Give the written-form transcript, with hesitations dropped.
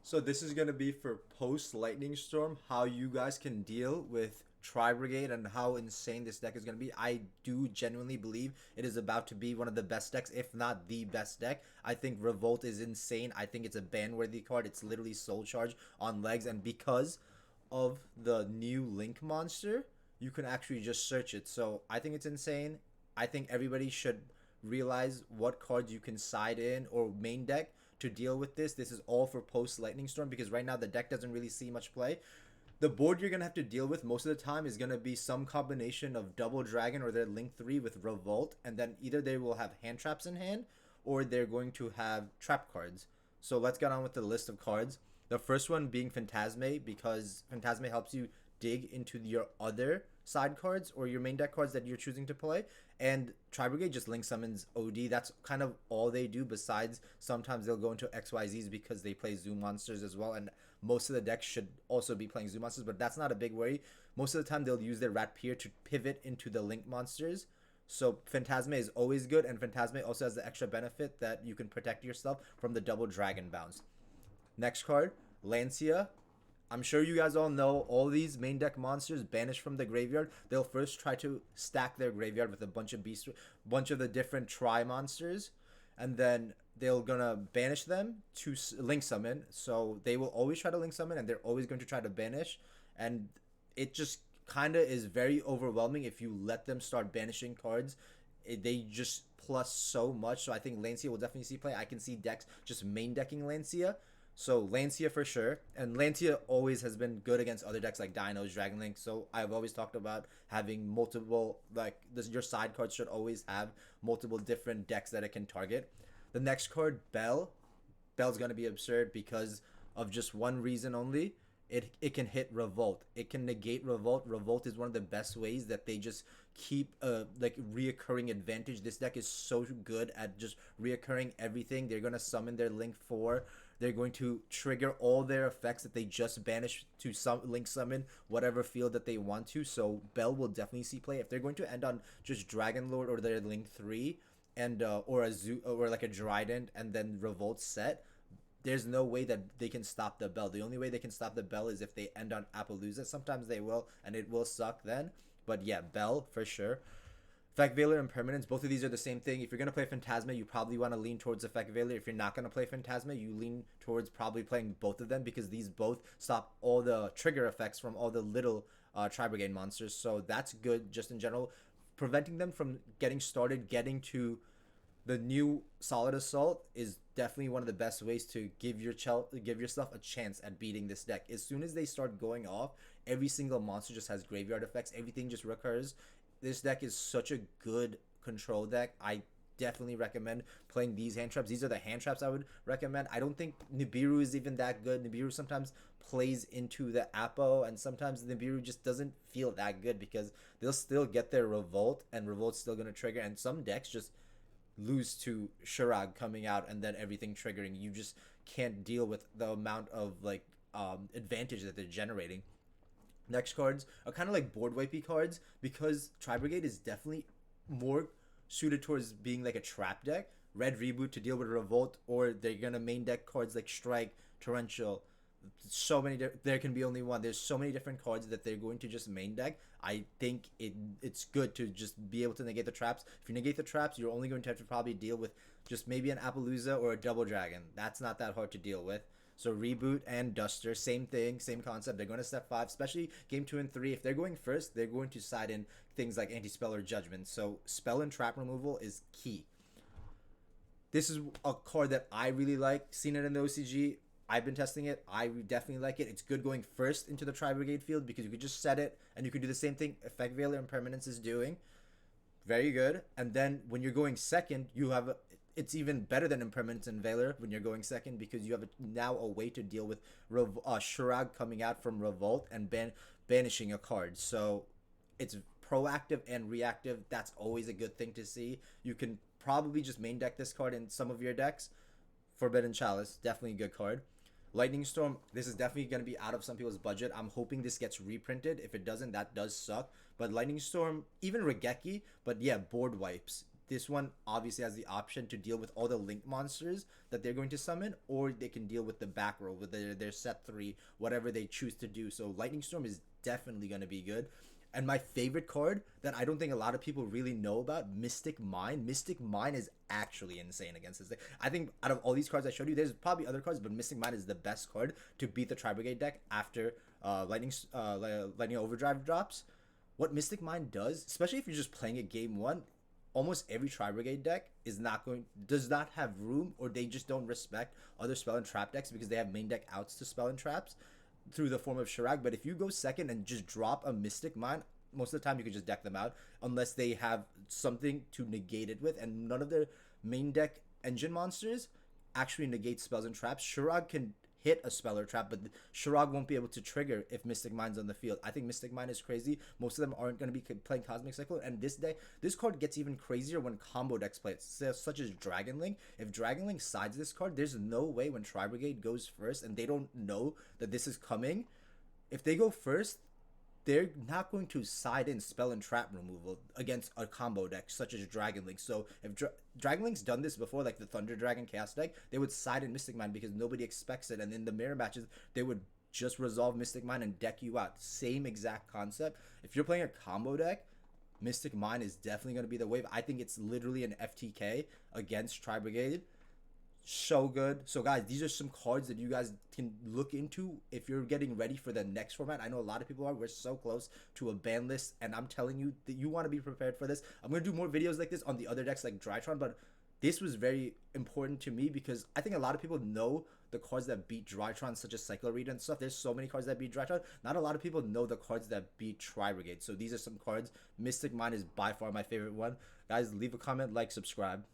So this is gonna be for post Lightning Storm, how you guys can deal with Tri-Brigade and how insane this deck is gonna be. I do genuinely believe it is about to be one of the best decks, if not the best deck. I think Revolt is insane. I think it's a ban-worthy card. It's literally Soul Charge on legs, and because of the new Link monster, you can actually just search it. So I think it's insane. I think everybody should realize what cards you can side in or main deck to deal with this. This is all for post Lightning Storm because right now the deck doesn't really see much play. The board you're gonna have to deal with most of the time is gonna be some combination of Double Dragon or their Link 3 with Revolt, and then either they will have hand traps in hand or they're going to have trap cards. So let's get on with the list of cards. The first one being Phantasme, because Phantasme helps you dig into your other side cards or your main deck cards that you're choosing to play. And Tri-Brigade just link summons OD. That's kind of all they do, besides sometimes they'll go into XYZs because they play Zoo monsters as well. And most of the decks should also be playing Zoo monsters, but that's not a big worry. Most of the time they'll use their Rat Pier to pivot into the link monsters. So Phantasme is always good, and Phantasme also has the extra benefit that you can protect yourself from the double dragon bounce. Next card, Lancia. I'm sure you guys all know all these main deck monsters banished from the graveyard. They'll first try to stack their graveyard with a bunch of bunch of the different tri monsters, and then they're gonna banish them to link summon. So they will always try to link summon, and they're always going to try to banish, and it just kind of is very overwhelming if you let them start banishing cards. They just plus so much. So I think Lancia will definitely see play. I can see decks just main decking Lancia. So Lancia for sure, and Lancia always has been good against other decks like Dinos, Dragon Link. So I've always talked about having multiple, like this, your side cards should always have multiple different decks that it can target. The next card, Bell. Bell's gonna be absurd because of just one reason only. It can hit Revolt. It can negate Revolt. Revolt is one of the best ways that they just keep like reoccurring advantage. This deck is so good at just reoccurring everything. They're gonna summon their Link 4. They're going to trigger all their effects that they just banished to some link summon whatever field that they want to. So Bell will definitely see play. If they're going to end on just Dragon Lord or their Link 3 and or a zoo or like a Dryden and then Revolt set, there's no way that they can stop the Bell. The only way they can stop the Bell is if they end on Appaloosa. Sometimes they will, and it will suck then. But yeah, Bell for sure. Effect Veiler and Permanence, both of these are the same thing. If you're going to play Phantasma, you probably want to lean towards Effect Veiler. If you're not going to play Phantasma, you lean towards probably playing both of them because these both stop all the trigger effects from all the little Tri-Brigade monsters. So that's good just in general. Preventing them from getting started, getting to the new Solid Assault is definitely one of the best ways to give yourself a chance at beating this deck. As soon as they start going off, every single monster just has graveyard effects. Everything just recurs. This deck is such a good control deck. I definitely recommend playing these hand traps. These are the hand traps I would recommend. I don't think Nibiru is even that good. Nibiru sometimes plays into the Apo, and sometimes Nibiru just doesn't feel that good because they'll still get their Revolt, and Revolt's still going to trigger, and some decks just lose to Shurag coming out and then everything triggering. You just can't deal with the amount of like advantage that they're generating. Next cards are kind of like board wipey cards because Tri-Brigade is definitely more suited towards being like a trap deck. Red Reboot to deal with Revolt, or they're gonna main deck cards like Strike, Torrential. So many. There can be only one. There's so many different cards that they're going to just main deck. I think it's good to just be able to negate the traps. If you negate the traps, you're only going to have to probably deal with just maybe an Appaloosa or a Double Dragon. That's not that hard to deal with. So Reboot and Duster, same thing, same concept. They're going to step 5, especially game 2 and 3. If they're going first, they're going to side in things like Anti-Spell or Judgment. So spell and trap removal is key. This is a card that I really like. Seen it in the OCG. I've been testing it. I definitely like it. It's good going first into the Tri-Brigade field because you could just set it and you could do the same thing Effect Veiler and Permanence is doing. Very good. And then when you're going second, you have it's even better than Impermanence and Veiler when you're going second because you have now a way to deal with Shurag coming out from Revolt and banishing a card. So it's proactive and reactive. That's always a good thing to see. You can probably just main deck this card in some of your decks. Forbidden Chalice, definitely a good card. Lightning Storm, this is definitely going to be out of some people's budget. I'm hoping this gets reprinted. If it doesn't, that does suck. But Lightning Storm, even Regeki, but yeah, board wipes. this one obviously has the option to deal with all the link monsters that they're going to summon, or they can deal with the back row with their set 3, whatever they choose to do. So Lightning Storm is definitely going to be good. And my favorite card that I don't think a lot of people really know about, Mystic Mine. Mystic Mine is actually insane against this deck. I think out of all these cards I showed you, there's probably other cards, but Mystic Mine is the best card to beat the Tri-Brigade deck after Lightning Overdrive drops. What Mystic Mine does, especially if you're just playing it game 1, almost every Tri-Brigade deck does not have room, or they just don't respect other spell and trap decks because they have main deck outs to spell and traps through the form of Shirag. But if you go second and just drop a Mystic Mine, most of the time you can just deck them out unless they have something to negate it with, and none of their main deck engine monsters actually negate spells and traps. Shirag can hit a spell or trap, but Shirag won't be able to trigger if Mystic Mine's on the field. I think Mystic Mine is crazy. Most of them aren't going to be playing Cosmic Cyclone, and this card gets even crazier when combo decks play it, such as Dragon Link. If Dragon Link sides this card, there's no way when Tri-Brigade goes first and they don't know that this is coming, if they go first, they're not going to side in spell and trap removal against a combo deck such as Dragon Link. So if Dragon Link's done this before, like the Thunder Dragon Chaos deck, they would side in Mystic Mine because nobody expects it, and in the mirror matches they would just resolve Mystic Mine and deck you out. Same exact concept. If you're playing a combo deck, Mystic Mine is definitely going to be the wave. I think it's literally an FTK against Tri-Brigade. So good. So guys, these are some cards that you guys can look into if you're getting ready for the next format. I know a lot of people are. We're so close to a ban list, and I'm telling you that you want to be prepared for this. I'm going to do more videos like this on the other decks like Drytron, but this was very important to me because I think a lot of people know the cards that beat Drytron, such as Cyclo Reed and stuff. There's so many cards that beat Drytron. Not a lot of people know the cards that beat Tri-Brigade. So these are some cards. Mystic Mine is by far my favorite one. Guys, leave a comment, like, subscribe.